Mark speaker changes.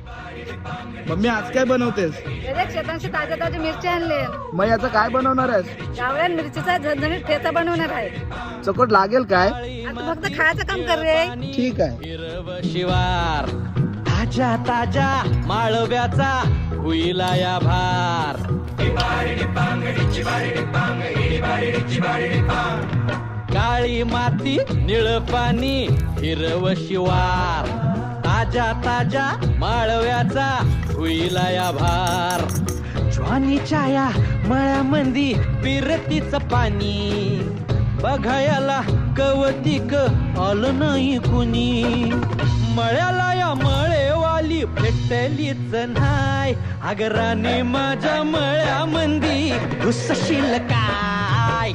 Speaker 1: Mummy आज काय बनवतेस?
Speaker 2: शेतांशी ताज्या ताज्या मिरची आणले.
Speaker 1: मग याचं काय बनवणार आहेस?
Speaker 2: गावरान मिरचीचा झणझणीत ठेचा बनवणार आहे.
Speaker 1: चकोट लागेल काय?
Speaker 2: आता फक्त खायचं काम कर रे.
Speaker 1: ठीक आहे.
Speaker 3: हिरव शिवार ताजा ताजा माळव्याचा हुईला या भार. काळी माती निळ पाणी हिरव शिवार ताजा ताजा माळव्याचा हुईला या भार. ज्वानीच्या या मळ्यामंदी पिरतीच पाणी बघायला कवतिक आलं नाही कुणी. मळ्याला या मळेवाली भेटलीच नाय आगराने माझ्या मळ्यामंदी घुसशील काय.